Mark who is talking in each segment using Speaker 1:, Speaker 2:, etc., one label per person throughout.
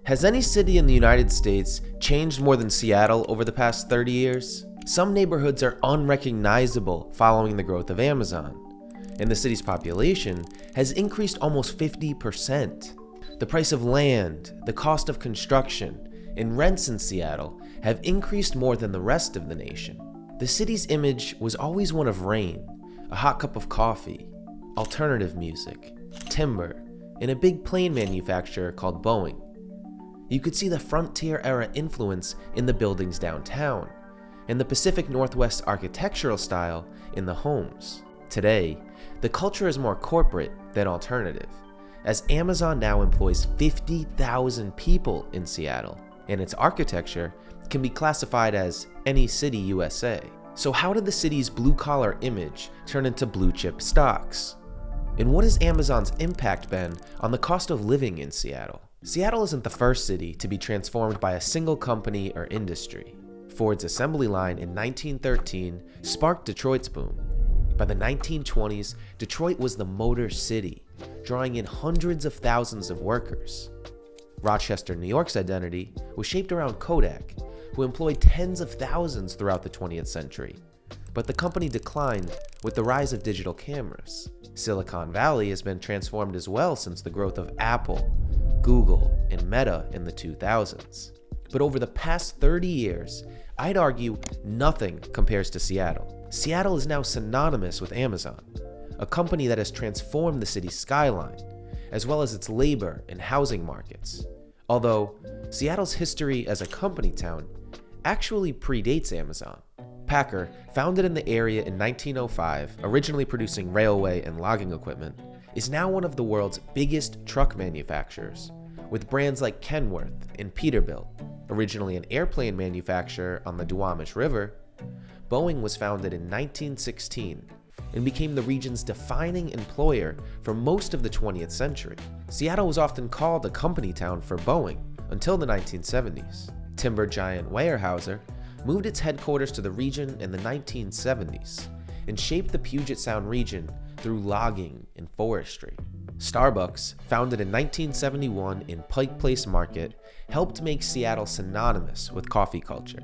Speaker 1: Has any city in the United States changed more than Seattle over the past 30 years? Some neighborhoods are unrecognizable following the growth of Amazon, and the city's population has increased almost 50%. The price of land, the cost of construction, and rents in Seattle have increased more than the rest of the nation. The city's image was always one of rain, a hot cup of coffee, alternative music, timber, and a big plane manufacturer called Boeing. You could see the frontier-era influence in the buildings downtown, and the Pacific Northwest architectural style in the homes. Today, the culture is more corporate than alternative, as Amazon now employs 50,000 people in Seattle, and its architecture can be classified as any city USA. So how did the city's blue-collar image turn into blue-chip stocks? And what has Amazon's impact been on the cost of living in Seattle? Seattle isn't the first city to be transformed by a single company or industry. Ford's assembly line in 1913 sparked Detroit's boom. By the 1920s, Detroit was the motor city, drawing in hundreds of thousands of workers. Rochester, New York's identity was shaped around Kodak, who employed tens of thousands throughout the 20th century. But the company declined with the rise of digital cameras. Silicon Valley has been transformed as well since the growth of Apple, Google, and Meta in the 2000s. But over the past 30 years, I'd argue nothing compares to Seattle. Seattle is now synonymous with Amazon, a company that has transformed the city's skyline, as well as its labor and housing markets. Although Seattle's history as a company town actually predates Amazon. Packer, founded in the area in 1905, originally producing railway and logging equipment, is now one of the world's biggest truck manufacturers, with brands like Kenworth and Peterbilt. Originally an airplane manufacturer on the Duwamish River, Boeing was founded in 1916 and became the region's defining employer for most of the 20th century. Seattle was often called a company town for Boeing until the 1970s. Timber giant Weyerhaeuser moved its headquarters to the region in the 1970s and shaped the Puget Sound region through logging and forestry. Starbucks, founded in 1971 in Pike Place Market, helped make Seattle synonymous with coffee culture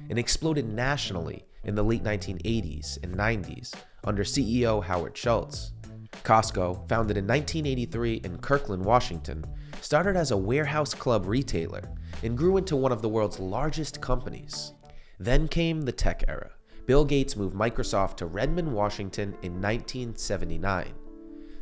Speaker 1: and exploded nationally in the late 1980s and 90s under CEO Howard Schultz. Costco, founded in 1983 in Kirkland, Washington, started as a warehouse club retailer and grew into one of the world's largest companies. Then came the tech era. Bill Gates moved Microsoft to Redmond, Washington in 1979,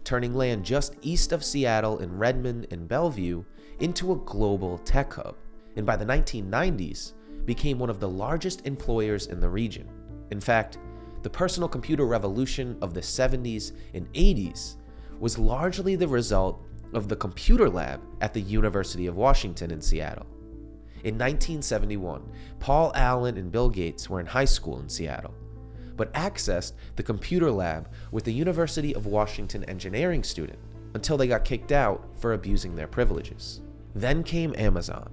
Speaker 1: turning land just east of Seattle in Redmond and Bellevue into a global tech hub, and by the 1990s, became one of the largest employers in the region. In fact, the personal computer revolution of the 70s and 80s was largely the result of the computer lab at the University of Washington in Seattle. In 1971, Paul Allen and Bill Gates were in high school in Seattle, but accessed the computer lab with a University of Washington engineering student until they got kicked out for abusing their privileges. Then came Amazon.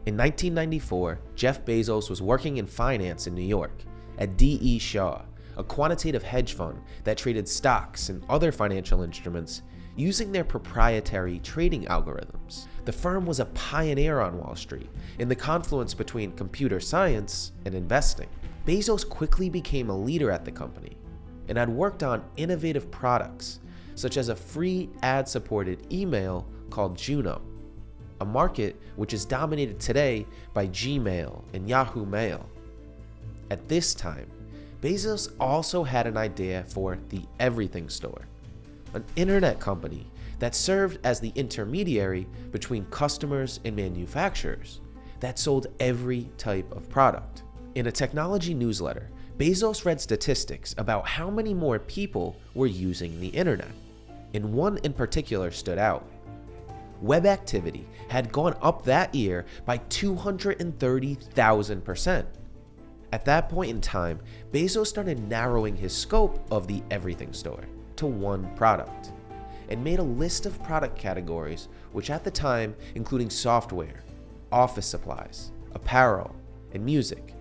Speaker 1: In 1994, Jeff Bezos was working in finance in New York at D.E. Shaw, a quantitative hedge fund that traded stocks and other financial instruments using their proprietary trading algorithms. The firm was a pioneer on Wall Street in the confluence between computer science and investing. Bezos quickly became a leader at the company and had worked on innovative products such as a free ad-supported email called Juno, a market which is dominated today by Gmail and Yahoo Mail. At this time, Bezos also had an idea for the Everything Store, an internet company that served as the intermediary between customers and manufacturers that sold every type of product. In a technology newsletter, Bezos read statistics about how many more people were using the internet, and one in particular stood out. Web activity had gone up that year by 230,000%. At that point in time, Bezos started narrowing his scope of the Everything Store to one product and made a list of product categories which at the time including software, office supplies, apparel, and music,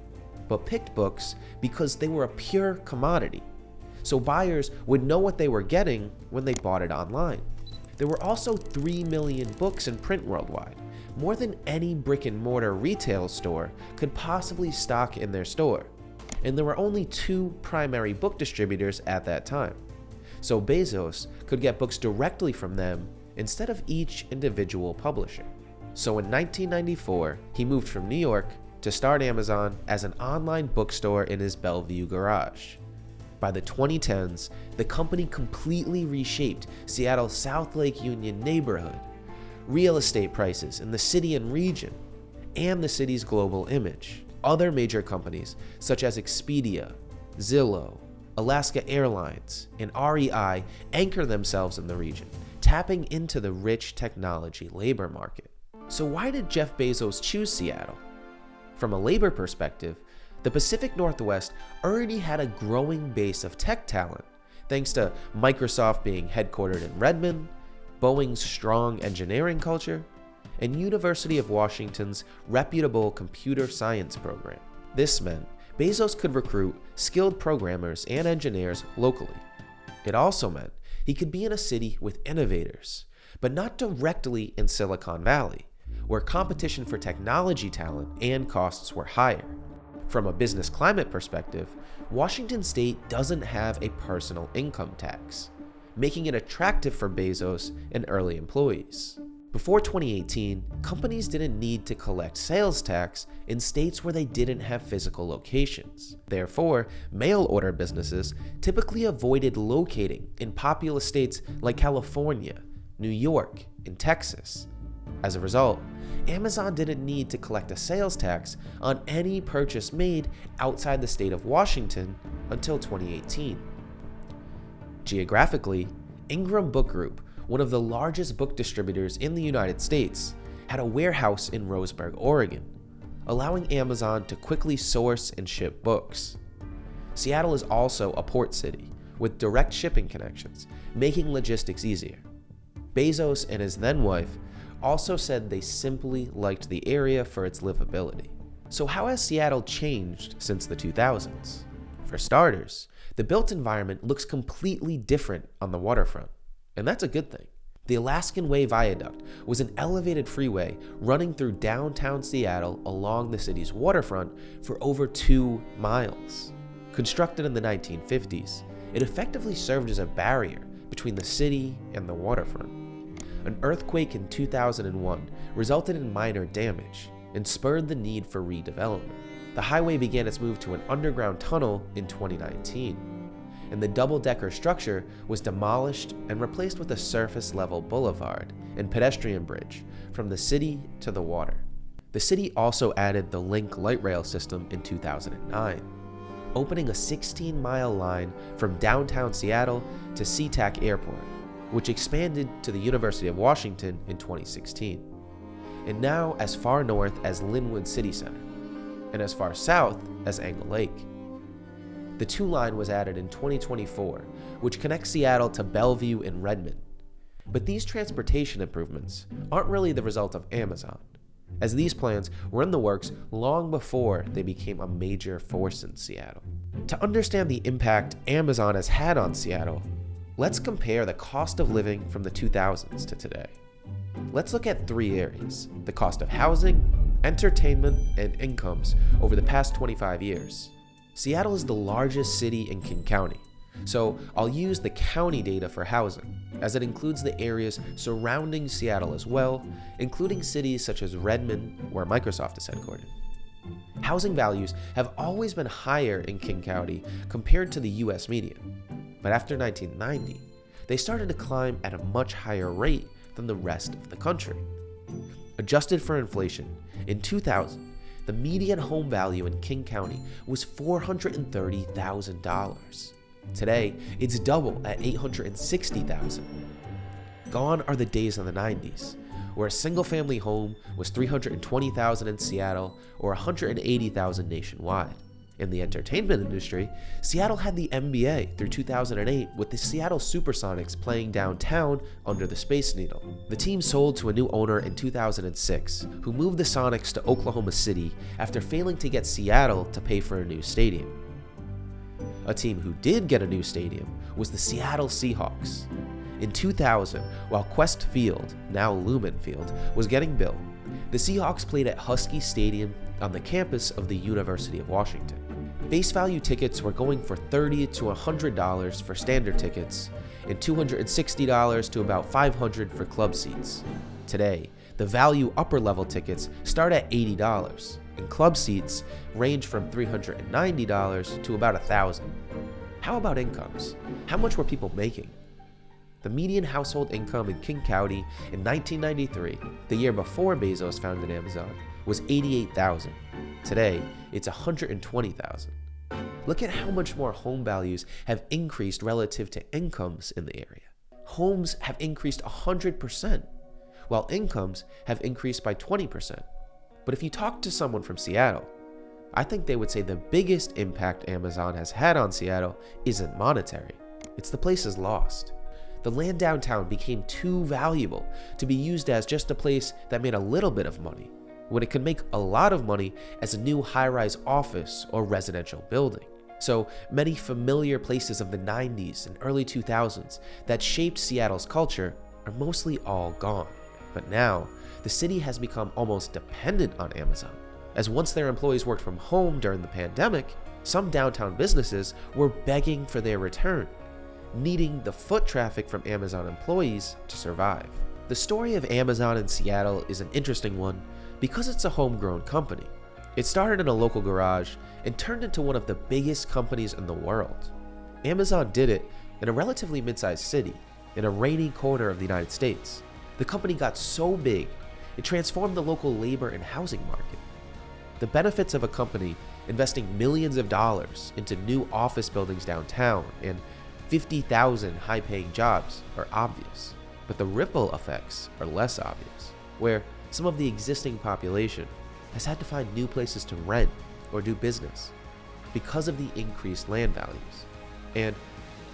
Speaker 1: but picked books because they were a pure commodity, so buyers would know what they were getting when they bought it online. There were also 3 million books in print worldwide, more than any brick-and-mortar retail store could possibly stock in their store. And there were only 2 primary book distributors at that time, so Bezos could get books directly from them instead of each individual publisher. So in 1994, he moved from New York to start Amazon as an online bookstore in his Bellevue garage. By the 2010s, the company completely reshaped Seattle's South Lake Union neighborhood, real estate prices in the city and region, and the city's global image. Other major companies such as Expedia, Zillow, Alaska Airlines, and REI anchor themselves in the region, tapping into the rich technology labor market. So why did Jeff Bezos choose Seattle? From a labor perspective, the Pacific Northwest already had a growing base of tech talent, thanks to Microsoft being headquartered in Redmond, Boeing's strong engineering culture, and University of Washington's reputable computer science program. This meant Bezos could recruit skilled programmers and engineers locally. It also meant he could be in a city with innovators, but not directly in Silicon Valley, where competition for technology talent and costs were higher. From a business climate perspective, Washington State doesn't have a personal income tax, making it attractive for Bezos and early employees. Before 2018, companies didn't need to collect sales tax in states where they didn't have physical locations. Therefore, mail order businesses typically avoided locating in populous states like California, New York, and Texas. As a result, Amazon didn't need to collect a sales tax on any purchase made outside the state of Washington until 2018. Geographically, Ingram Book Group, one of the largest book distributors in the United States, had a warehouse in Roseburg, Oregon, allowing Amazon to quickly source and ship books. Seattle is also a port city with direct shipping connections, making logistics easier. Bezos and his then-wife also said they simply liked the area for its livability. So how has Seattle changed since the 2000s? For starters, the built environment looks completely different on the waterfront, and that's a good thing. The Alaskan Way Viaduct was an elevated freeway running through downtown Seattle along the city's waterfront for over 2 miles. Constructed in the 1950s, it effectively served as a barrier between the city and the waterfront. An earthquake in 2001 resulted in minor damage and spurred the need for redevelopment. The highway began its move to an underground tunnel in 2019, and the double-decker structure was demolished and replaced with a surface-level boulevard and pedestrian bridge from the city to the water. The city also added the Link light rail system in 2009, opening a 16-mile line from downtown Seattle to SeaTac Airport, which expanded to the University of Washington in 2016, and now as far north as Linwood City Center, and as far south as Angle Lake. The 2 line was added in 2024, which connects Seattle to Bellevue and Redmond. But these transportation improvements aren't really the result of Amazon, as these plans were in the works long before they became a major force in Seattle. To understand the impact Amazon has had on Seattle, let's compare the cost of living from the 2000s to today. Let's look at 3 areas: the cost of housing, entertainment, and incomes over the past 25 years. Seattle is the largest city in King County, so I'll use the county data for housing, as it includes the areas surrounding Seattle as well, including cities such as Redmond, where Microsoft is headquartered. Housing values have always been higher in King County compared to the US median, but after 1990, they started to climb at a much higher rate than the rest of the country. Adjusted for inflation, in 2000, the median home value in King County was $430,000. Today, it's double at $860,000. Gone are the days of the 90s, where a single-family home was $320,000 in Seattle or $180,000 nationwide. In the entertainment industry, Seattle had the NBA through 2008 with the Seattle Supersonics playing downtown under the Space Needle. The team sold to a new owner in 2006, who moved the Sonics to Oklahoma City after failing to get Seattle to pay for a new stadium. A team who did get a new stadium was the Seattle Seahawks. In 2000, while Quest Field, now Lumen Field, was getting built, the Seahawks played at Husky Stadium on the campus of the University of Washington. Face value tickets were going for $30 to $100 for standard tickets and $260 to about $500 for club seats. Today, the value upper level tickets start at $80, and club seats range from $390 to about $1,000. How about incomes? How much were people making? The median household income in King County in 1993, the year before Bezos founded Amazon, was $88,000. Today, it's $120,000. Look at how much more home values have increased relative to incomes in the area. Homes have increased 100%, while incomes have increased by 20%. But if you talk to someone from Seattle, I think they would say the biggest impact Amazon has had on Seattle isn't monetary. It's the place is lost. The land downtown became too valuable to be used as just a place that made a little bit of money, when it could make a lot of money as a new high-rise office or residential building. So many familiar places of the 90s and early 2000s that shaped Seattle's culture are mostly all gone. But now, the city has become almost dependent on Amazon, as once their employees worked from home during the pandemic, some downtown businesses were begging for their return, needing the foot traffic from Amazon employees to survive. The story of Amazon in Seattle is an interesting one because it's a homegrown company. It started in a local garage and turned into one of the biggest companies in the world. Amazon did it in a relatively mid-sized city, in a rainy corner of the United States. The company got so big, it transformed the local labor and housing market. The benefits of a company investing millions of dollars into new office buildings downtown and 50,000 high-paying jobs are obvious, but the ripple effects are less obvious, where some of the existing population has had to find new places to rent or do business because of the increased land values, and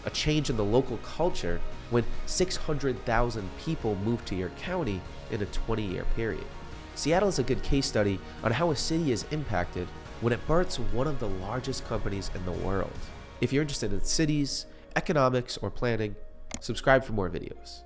Speaker 1: a change in the local culture when 600,000 people moved to your county in a 20-year period. Seattle is a good case study on how a city is impacted when it births one of the largest companies in the world. If you're interested in cities, economics, or planning, subscribe for more videos.